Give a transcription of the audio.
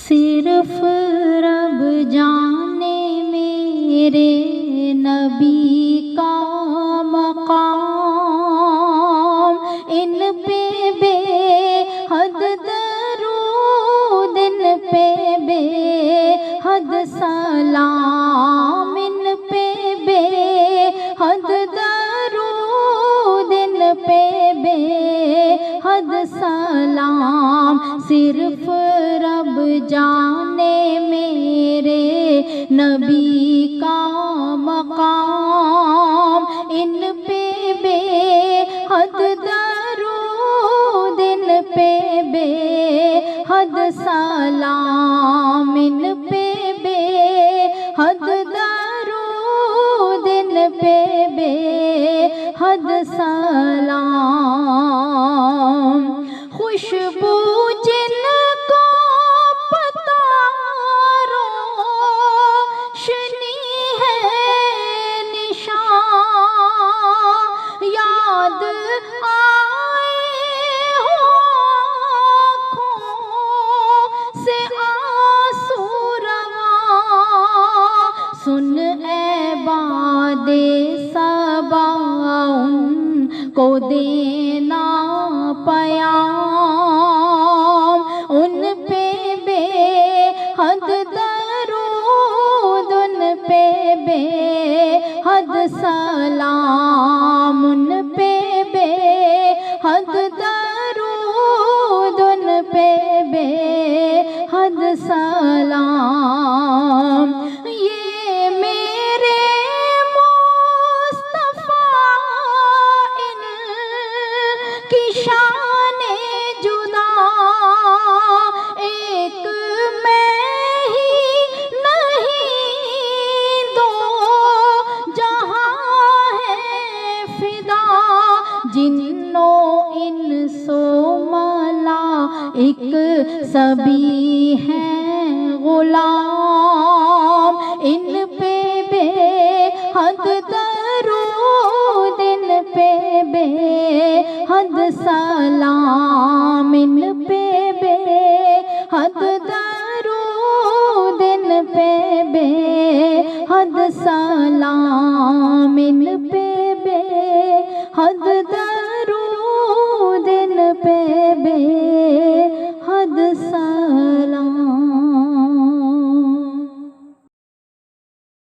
सिर्फ रब जाने मेरे नबी का मकाम, इन पे बेहद दरूद, इन पे बेहद सलाम, इन पे बेहद दरूद, इन पे बेहद सलाम। सिर्फ रब जाने मेरे नबी का मकाम, इन पे बेहद दरूद, इन पे बेहद सलाम, इन पे बेहद दरूद, इन पे बेहद सलाम। खुशबू जिनको पता रोशनी है निशान, याद आए हो आँखों से आंसू रवा, सुन ए बादे सबा उनको देना पयाम, उन पे बेहद दरूद, उन पे बेहद सलाम, उन पे बेहद दरूद, उन पे बेहद सलाम। ये मेरे मुस्तफा इनकी शाने जुदा, एक मैं ही नहीं दो जहां है फिदा, जिन्नो इंसो मलाइक सभी हैं गुलाम, इन पे बेहद दरूद, इन पे बेहद सलाम, इन पे बेहद दरूद, इन पे बेहद सलाम, इन